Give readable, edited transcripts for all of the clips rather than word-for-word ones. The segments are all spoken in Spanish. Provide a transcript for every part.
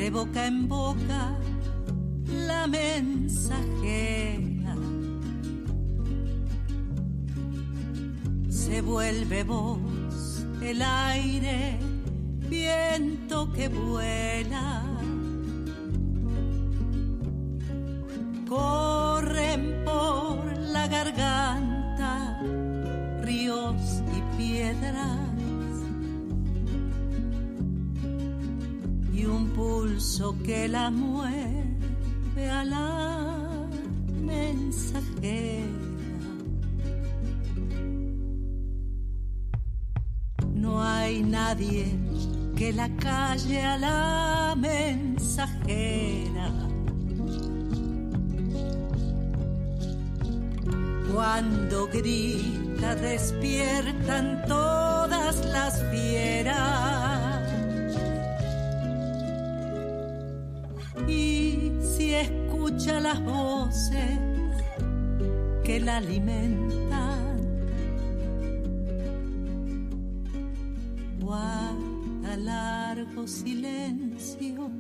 de boca en boca la mensajera se vuelve voz, el aire, viento que vuela. Corren por la garganta ríos y piedras y un pulso que la mueve a la mensajera. No hay nadie que la calle a la mensajera. Cuando grita despiertan todas las fieras. Y si escucha las voces que la alimentan, guarda largos silencios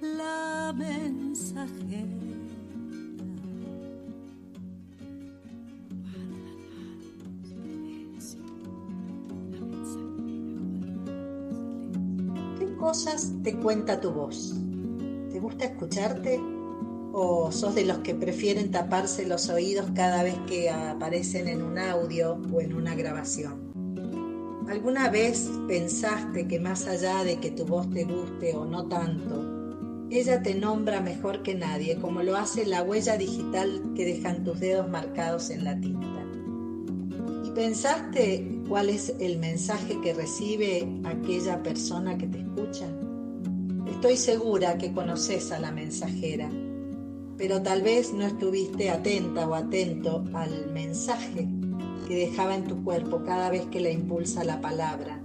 la mensajera. ¿Qué cosas te cuenta tu voz? ¿Te gusta escucharte? ¿O sos de los que prefieren taparse los oídos cada vez que aparecen en un audio o en una grabación? ¿Alguna vez pensaste que más allá de que tu voz te guste o no tanto, ella te nombra mejor que nadie, como lo hace la huella digital que dejan tus dedos marcados en la tinta? ¿Y pensaste cuál es el mensaje que recibe aquella persona que te escucha? Estoy segura que conoces a la mensajera, pero tal vez no estuviste atenta o atento al mensaje que dejaba en tu cuerpo cada vez que la impulsa la palabra,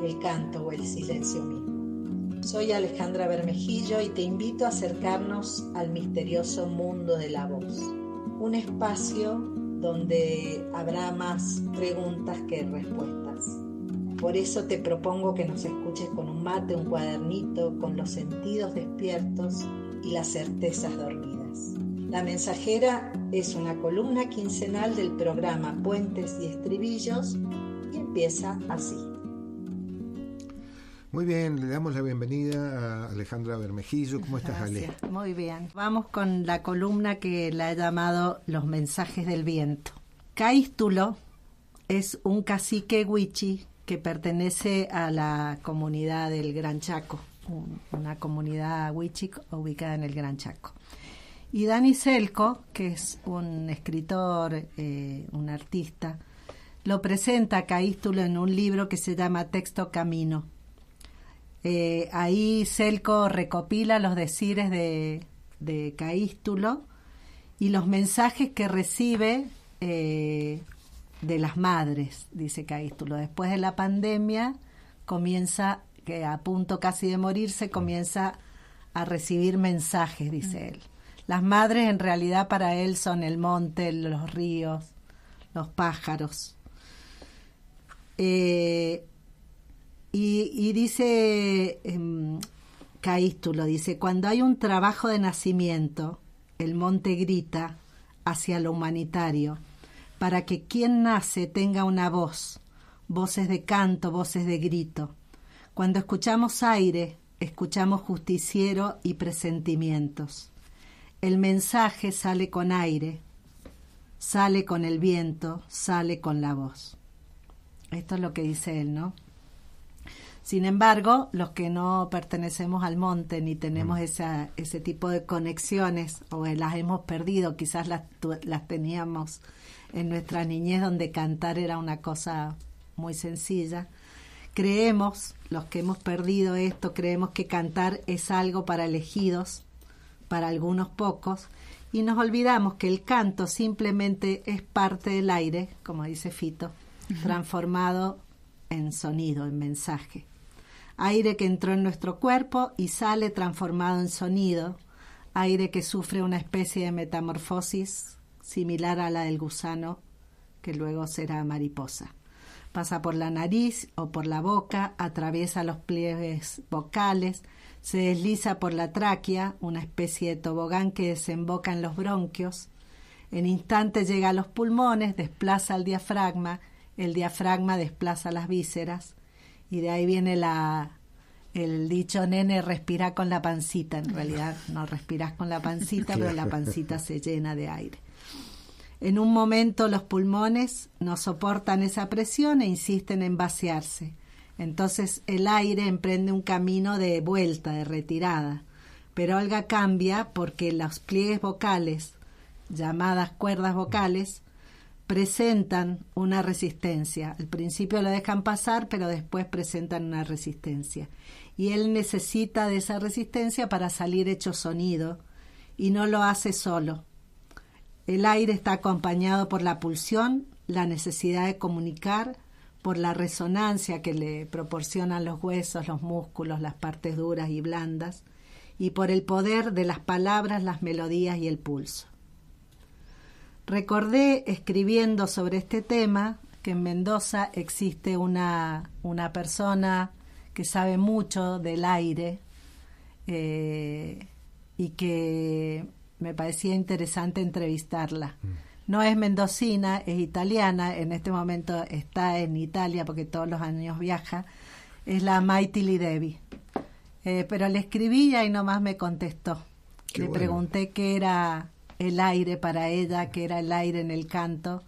el canto o el silencio mismo. Soy Alejandra Bermejillo y te invito a acercarnos al misterioso mundo de la voz, un espacio donde habrá más preguntas que respuestas. Por eso te propongo que nos escuches con un mate, un cuadernito, con los sentidos despiertos y las certezas dormidas. La Mensajera es una columna quincenal del programa Puentes y Estribillos y empieza así. Muy bien, le damos la bienvenida a Alejandra Bermejillo. ¿Cómo estás, Ale? Muy bien. Vamos con la columna que la he llamado Los mensajes del viento. Caístulo es un cacique huichi que pertenece a la comunidad del Gran Chaco, una comunidad huichi ubicada en el Gran Chaco. Y Dani Selko, que es un escritor, un artista, lo presenta a Caístulo en un libro que se llama Texto Camino. Ahí Selko recopila los decires de Caístulo y los mensajes que recibe de las madres, dice Caístulo. Después de la pandemia, comienza, que a punto casi de morirse, comienza a recibir mensajes, dice él. Las madres en realidad para él son el monte, los ríos, los pájaros. Y dice Caístulo, dice, cuando hay un trabajo de nacimiento, el monte grita hacia lo humanitario, para que quien nace tenga una voz, voces de canto, voces de grito. Cuando escuchamos aire, escuchamos justiciero y presentimientos. El mensaje sale con aire, sale con el viento, sale con la voz. Esto es lo que dice él, ¿no? Sin embargo, los que no pertenecemos al monte ni tenemos ese tipo de conexiones o las hemos perdido, quizás las teníamos en nuestra niñez donde cantar era una cosa muy sencilla, creemos, los que hemos perdido esto, creemos que cantar es algo para elegidos, para algunos pocos, y nos olvidamos que el canto simplemente es parte del aire, como dice Fito, transformado en sonido, en mensaje. Aire que entró en nuestro cuerpo y sale transformado en sonido, aire que sufre una especie de metamorfosis similar a la del gusano, que luego será mariposa. Pasa por la nariz o por la boca, atraviesa los pliegues vocales, se desliza por la tráquea, una especie de tobogán que desemboca en los bronquios. En instante llega a los pulmones, desplaza el diafragma desplaza las vísceras, y de ahí viene el dicho, nene, respira con la pancita. En realidad no respiras con la pancita, pero la pancita se llena de aire. En un momento los pulmones no soportan esa presión e insisten en vaciarse. Entonces el aire emprende un camino de vuelta, de retirada. Pero algo cambia porque los pliegues vocales, llamadas cuerdas vocales, presentan una resistencia. Al principio lo dejan pasar, pero después presentan una resistencia. Y él necesita de esa resistencia para salir hecho sonido, y no lo hace solo. El aire está acompañado por la pulsión, la necesidad de comunicar, por la resonancia que le proporcionan los huesos, los músculos, las partes duras y blandas, y por el poder de las palabras, las melodías y el pulso. Recordé, escribiendo sobre este tema, que en Mendoza existe una persona que sabe mucho del aire y que me parecía interesante entrevistarla. No es mendocina, es italiana, en este momento está en Italia porque todos los años viaja, es la Maitili Devi. Pero le escribí y ahí nomás me contestó. Le pregunté qué era el aire para ella, qué era el aire en el canto,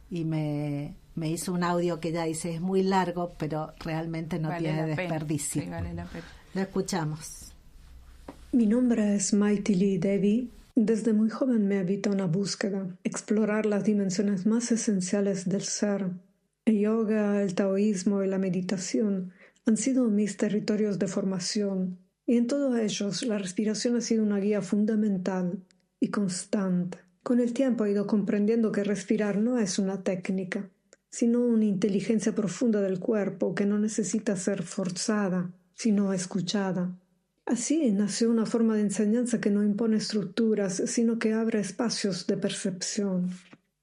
y me hizo un audio que ella dice es muy largo, pero realmente no tiene desperdicio. Sí, vale la pena. Lo escuchamos. Mi nombre es Maitili Devi. Desde muy joven me habita una búsqueda, explorar las dimensiones más esenciales del ser. El yoga, el taoísmo y la meditación han sido mis territorios de formación, y en todos ellos la respiración ha sido una guía fundamental y constante. Con el tiempo he ido comprendiendo que respirar no es una técnica, sino una inteligencia profunda del cuerpo que no necesita ser forzada, sino escuchada. Así nació una forma de enseñanza que no impone estructuras, sino que abre espacios de percepción.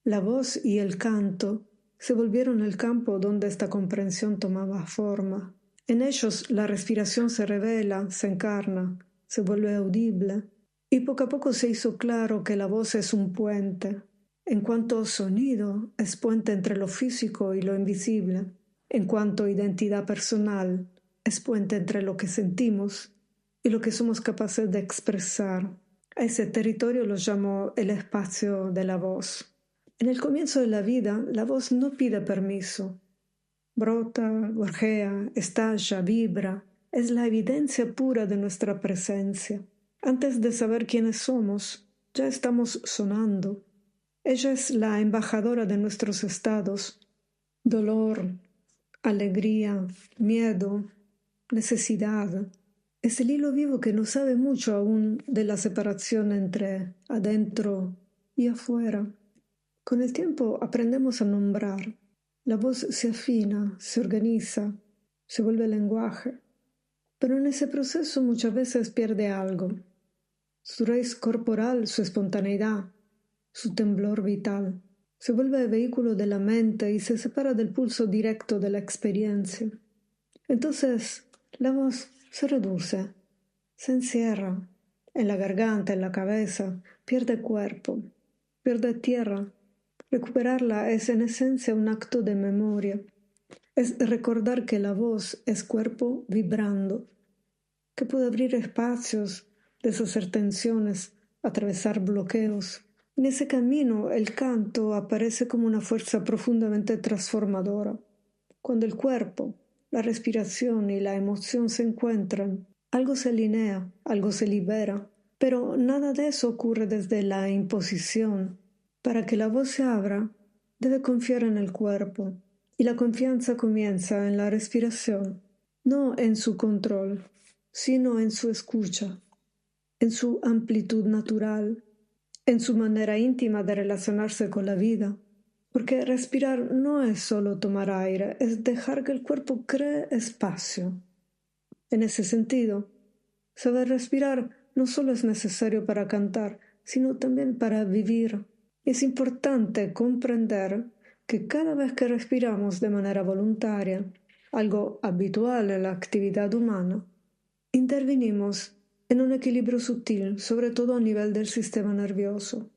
La voz y el canto se volvieron el campo donde esta comprensión tomaba forma. En ellos la respiración se revela, se encarna, se vuelve audible, y poco a poco se hizo claro que la voz es un puente. En cuanto sonido, es puente entre lo físico y lo invisible. En cuanto identidad personal, es puente entre lo que sentimos y lo que somos capaces de expresar. A ese territorio lo llamo el espacio de la voz. En el comienzo de la vida, la voz no pide permiso. Brota, gorjea, estalla, vibra. Es la evidencia pura de nuestra presencia. Antes de saber quiénes somos, ya estamos sonando. Ella es la embajadora de nuestros estados: dolor, alegría, miedo, necesidad. Es el hilo vivo que no sabe mucho aún de la separación entre adentro y afuera. Con el tiempo aprendemos a nombrar. La voz se afina, se organiza, se vuelve lenguaje. Pero en ese proceso muchas veces pierde algo. Su raíz corporal, su espontaneidad, su temblor vital. Se vuelve vehículo de la mente y se separa del pulso directo de la experiencia. Entonces, la voz se reduce, se encierra en la garganta, en la cabeza, pierde cuerpo, pierde tierra. Recuperarla es en esencia un acto de memoria. Es recordar que la voz es cuerpo vibrando, que puede abrir espacios, deshacer tensiones, atravesar bloqueos. En ese camino el canto aparece como una fuerza profundamente transformadora. Cuando el cuerpo, la respiración y la emoción se encuentran, algo se alinea, algo se libera, pero nada de eso ocurre desde la imposición. Para que la voz se abra, debe confiar en el cuerpo, y la confianza comienza en la respiración, no en su control, sino en su escucha, en su amplitud natural, en su manera íntima de relacionarse con la vida. Porque respirar no es solo tomar aire, es dejar que el cuerpo cree espacio. En ese sentido, saber respirar no solo es necesario para cantar, sino también para vivir. Es importante comprender que cada vez que respiramos de manera voluntaria, algo habitual en la actividad humana, intervenimos en un equilibrio sutil, sobre todo a nivel del sistema nervioso.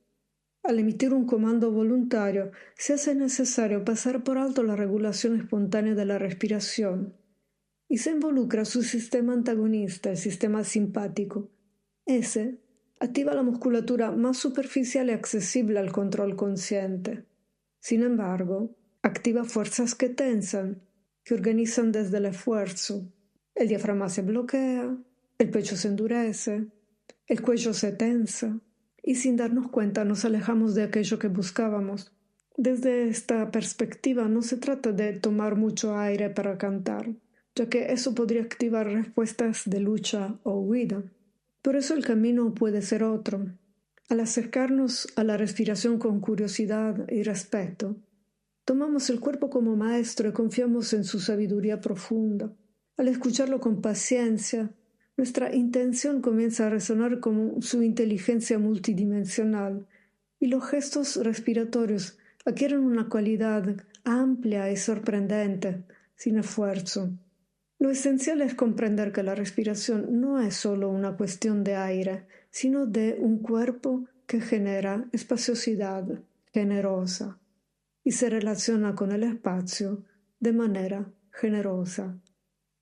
Al emitir un comando voluntario, se hace necesario pasar por alto la regulación espontánea de la respiración y se involucra su sistema antagonista, el sistema simpático. Ese activa la musculatura más superficial y accesible al control consciente. Sin embargo, activa fuerzas que tensan, que organizan desde el esfuerzo. El diafragma se bloquea, el pecho se endurece, el cuello se tensa, y sin darnos cuenta nos alejamos de aquello que buscábamos. Desde esta perspectiva no se trata de tomar mucho aire para cantar, ya que eso podría activar respuestas de lucha o huida. Por eso el camino puede ser otro. Al acercarnos a la respiración con curiosidad y respeto, tomamos el cuerpo como maestro y confiamos en su sabiduría profunda. Al escucharlo con paciencia, nuestra intención comienza a resonar con su inteligencia multidimensional y los gestos respiratorios adquieren una cualidad amplia y sorprendente, sin esfuerzo. Lo esencial es comprender que la respiración no es solo una cuestión de aire, sino de un cuerpo que genera espaciosidad generosa y se relaciona con el espacio de manera generosa,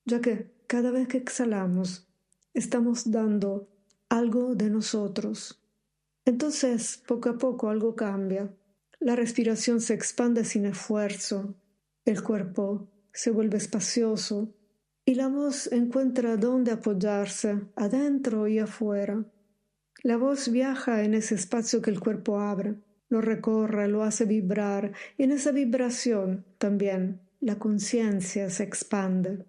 ya que cada vez que exhalamos, estamos dando algo de nosotros. Entonces, poco a poco algo cambia. La respiración se expande sin esfuerzo, el cuerpo se vuelve espacioso y la voz encuentra dónde apoyarse, adentro y afuera. La voz viaja en ese espacio que el cuerpo abre, lo recorre, lo hace vibrar, y en esa vibración también la conciencia se expande.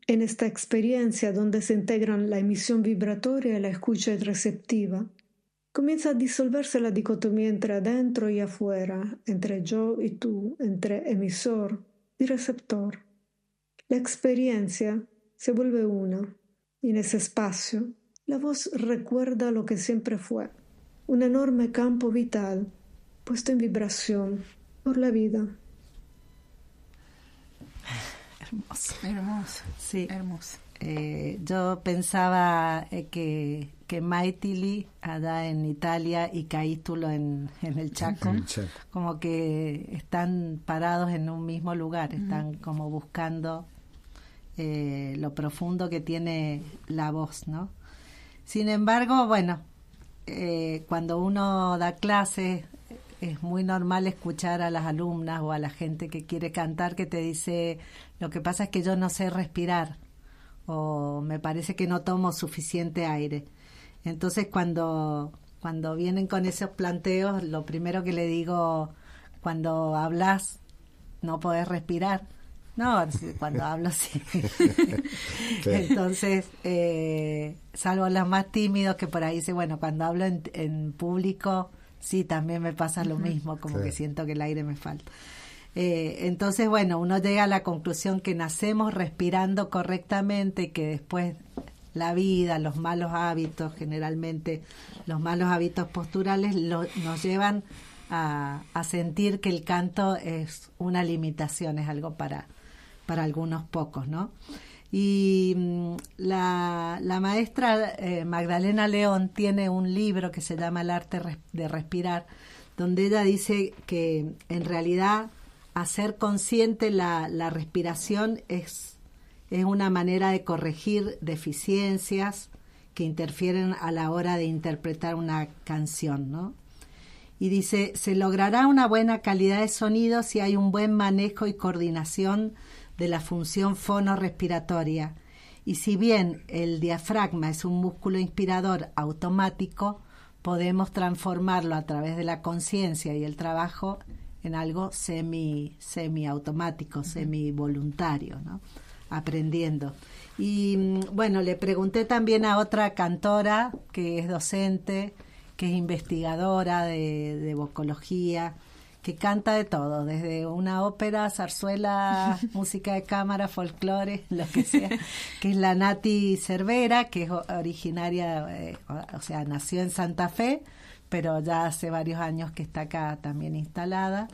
En esta experiencia donde se integran la emisión vibratoria y la escucha receptiva, comienza a disolverse la dicotomía entre adentro y afuera, entre yo y tú, entre emisor y receptor. La experiencia se vuelve una, y en ese espacio la voz recuerda lo que siempre fue, un enorme campo vital puesto en vibración por la vida. Hermoso. Hermoso, Sí. hermoso. Yo pensaba que Maitili allá en Italia y Caítulo en el Chaco, como que están parados en un mismo lugar, están como buscando lo profundo que tiene la voz, ¿no? Sin embargo, bueno, cuando uno da clases es muy normal escuchar a las alumnas o a la gente que quiere cantar que te dice, lo que pasa es que yo no sé respirar o me parece que no tomo suficiente aire. Entonces cuando vienen con esos planteos, lo primero que le digo, cuando hablas no podés respirar. No, cuando hablo sí. Entonces, salvo los más tímidos que por ahí dicen, bueno, cuando hablo en público, sí, también me pasa lo mismo, como que siento que el aire me falta. Entonces, bueno, uno llega a la conclusión que nacemos respirando correctamente y que después la vida, los malos hábitos, generalmente los malos hábitos posturales, nos llevan a sentir que el canto es una limitación, es algo para algunos pocos, ¿no? Y la maestra Magdalena León tiene un libro que se llama El arte de respirar, donde ella dice que en realidad hacer consciente la respiración es una manera de corregir deficiencias que interfieren a la hora de interpretar una canción, ¿no? Y dice, se logrará una buena calidad de sonido si hay un buen manejo y coordinación de la función fonorrespiratoria. Y si bien el diafragma es un músculo inspirador automático, podemos transformarlo a través de la conciencia y el trabajo en algo semi-automático, semi-voluntario, ¿no? Aprendiendo. Y bueno, le pregunté también a otra cantora que es docente, que es investigadora de vocología, que canta de todo, desde una ópera, zarzuela, música de cámara, folclore, lo que sea, que es la Nati Cervera, que es originaria, o sea, nació en Santa Fe, pero ya hace varios años que está acá también instalada,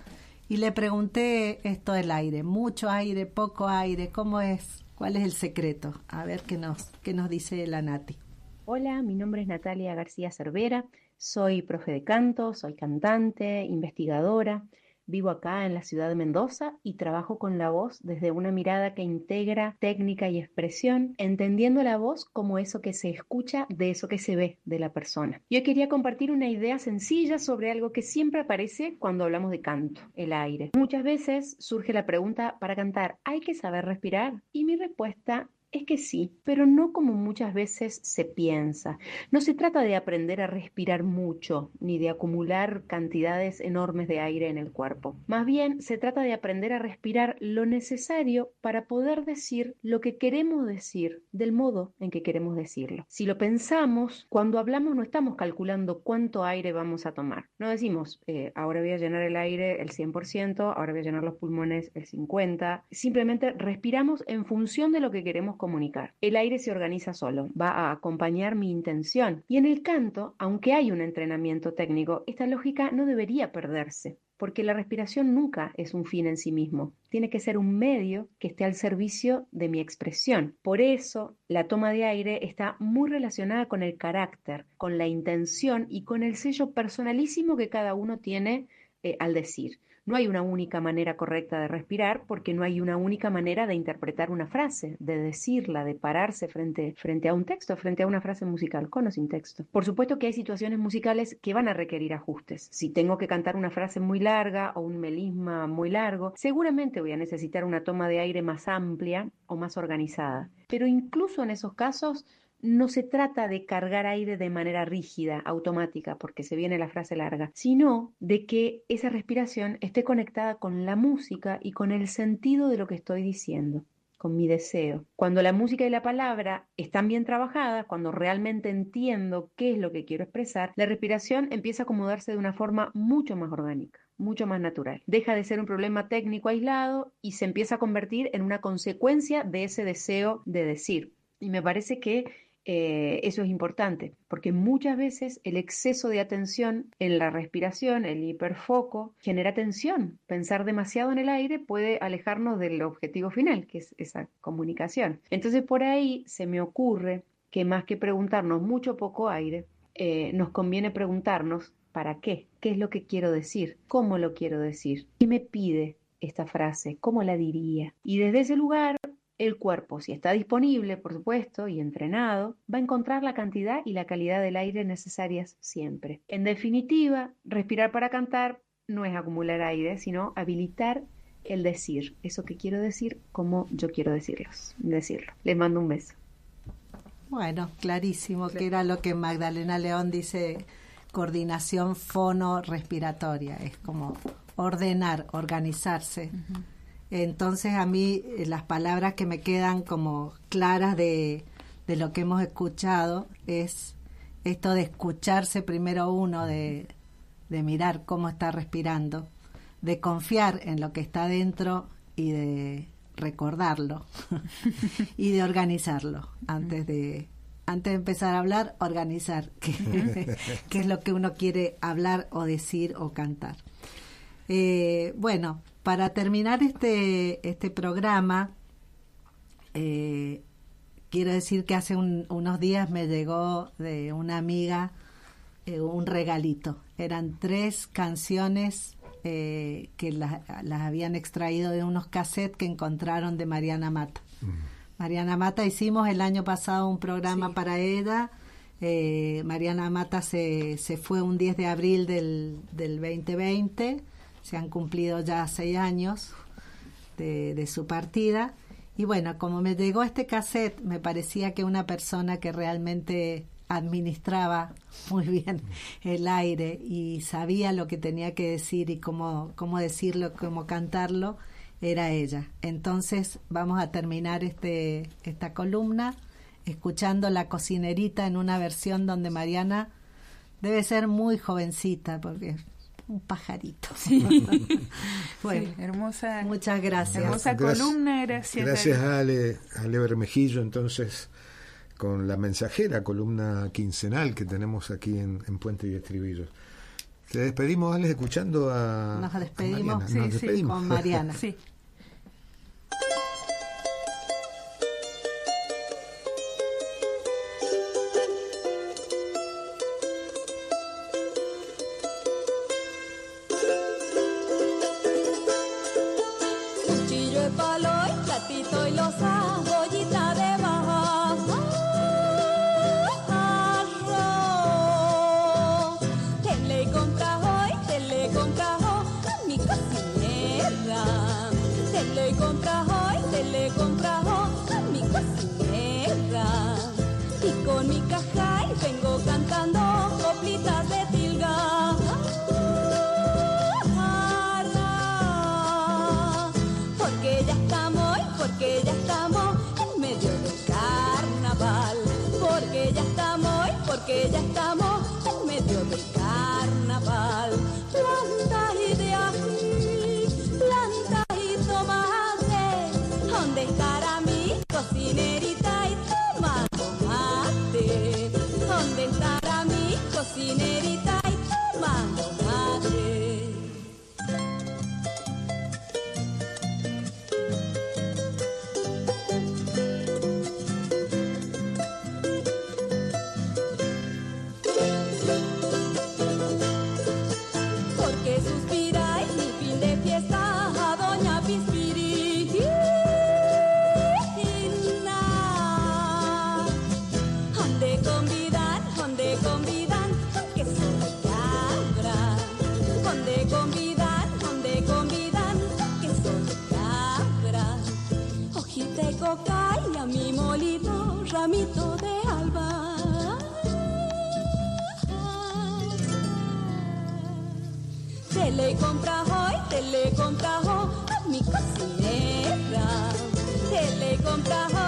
Y le pregunté esto del aire, mucho aire, poco aire, ¿cómo es? ¿Cuál es el secreto? A ver qué nos dice la Nati. Hola, mi nombre es Natalia García Cervera, soy profe de canto, soy cantante, investigadora, vivo acá en la ciudad de Mendoza y trabajo con la voz desde una mirada que integra técnica y expresión, entendiendo la voz como eso que se escucha de eso que se ve de la persona. Yo quería compartir una idea sencilla sobre algo que siempre aparece cuando hablamos de canto, el aire. Muchas veces surge la pregunta, para cantar, ¿hay que saber respirar? Y mi respuesta es que sí, pero no como muchas veces se piensa. No se trata de aprender a respirar mucho, ni de acumular cantidades enormes de aire en el cuerpo. Más bien, se trata de aprender a respirar lo necesario para poder decir lo que queremos decir, del modo en que queremos decirlo. Si lo pensamos, cuando hablamos no estamos calculando cuánto aire vamos a tomar. No decimos, ahora voy a llenar el aire el 100%, ahora voy a llenar los pulmones el 50%. Simplemente respiramos en función de lo que queremos comunicar. El aire se organiza solo, va a acompañar mi intención. Y en el canto, aunque hay un entrenamiento técnico, esta lógica no debería perderse, porque la respiración nunca es un fin en sí mismo. Tiene que ser un medio que esté al servicio de mi expresión. Por eso, la toma de aire está muy relacionada con el carácter, con la intención y con el sello personalísimo que cada uno tiene al decir. No hay una única manera correcta de respirar porque no hay una única manera de interpretar una frase, de decirla, de pararse frente a un texto, frente a una frase musical, con o sin texto. Por supuesto que hay situaciones musicales que van a requerir ajustes. Si tengo que cantar una frase muy larga o un melisma muy largo, seguramente voy a necesitar una toma de aire más amplia o más organizada. Pero incluso en esos casos, no se trata de cargar aire de manera rígida, automática, porque se viene la frase larga, sino de que esa respiración esté conectada con la música y con el sentido de lo que estoy diciendo, con mi deseo. Cuando la música y la palabra están bien trabajadas, cuando realmente entiendo qué es lo que quiero expresar, la respiración empieza a acomodarse de una forma mucho más orgánica, mucho más natural. Deja de ser un problema técnico aislado y se empieza a convertir en una consecuencia de ese deseo de decir. Y me parece que eso es importante, porque muchas veces el exceso de atención en la respiración, el hiperfoco, genera tensión. Pensar demasiado en el aire puede alejarnos del objetivo final, que es esa comunicación. Entonces por ahí se me ocurre que más que preguntarnos mucho o poco aire, nos conviene preguntarnos ¿para qué? ¿Qué es lo que quiero decir? ¿Cómo lo quiero decir? ¿Qué me pide esta frase? ¿Cómo la diría? Y desde ese lugar, el cuerpo, si está disponible, por supuesto, y entrenado, va a encontrar la cantidad y la calidad del aire necesarias siempre. En definitiva, respirar para cantar no es acumular aire, sino habilitar el decir, eso que quiero decir, como yo quiero decirlo. Les mando un beso. Bueno, clarísimo, que era lo que Magdalena León dice, coordinación fono-respiratoria, es como ordenar, organizarse. Uh-huh. Entonces a mí las palabras que me quedan como claras de lo que hemos escuchado es esto de escucharse primero uno, de mirar cómo está respirando, de confiar en lo que está dentro y de recordarlo y de organizarlo antes de empezar a hablar, organizar qué es lo que uno quiere hablar o decir o cantar. Bueno, para terminar este programa, quiero decir que hace unos días me llegó de una amiga un regalito. Eran 3 canciones que las habían extraído de unos cassettes que encontraron de Mariana Mata. Mariana Mata, hicimos el año pasado un programa para ella. Mariana Mata se fue un 10 de abril del 2020. Se han cumplido ya 6 años de su partida. Y bueno, como me llegó este cassette, me parecía que una persona que realmente administraba muy bien el aire y sabía lo que tenía que decir y cómo decirlo, cómo cantarlo, era ella. Entonces vamos a terminar esta columna escuchando La Cocinerita en una versión donde Mariana debe ser muy jovencita porque un pajarito. Sí. Bueno, sí, hermosa. Muchas gracias. Hermosa columna, gracias. Gracias a Ale Bermejillo, entonces, con La Mensajera, columna quincenal que tenemos aquí en Puente y Estribillos. Te despedimos, Alex, escuchando a Nos despedimos, a Mariana. Nos despedimos. con Mariana. Sí. Cuchillo de palo y platito y losa, bollita de barro. Te le compras hoy a mi cocinera. Te le compras hoy a mi cocinera. Y con mi caja y vengo cantando coplitas de tilga. Porque ya estamos en medio del carnaval. Porque ya estamos en medio del carnaval. Planta y de ají, planta y tomate. ¿Dónde estará mi cocinerita y tomando mate? ¿Dónde estará mi cocinerita y tomando mate? Porque suspira en mi fin de fiesta a doña Pispirina. Donde convidan, que soy cabra. Donde convidan, que soy cabra. Hojita de coca y a mi molito, ramito de alba. Te le compras hoy a mi cocinera. Te le compras hoy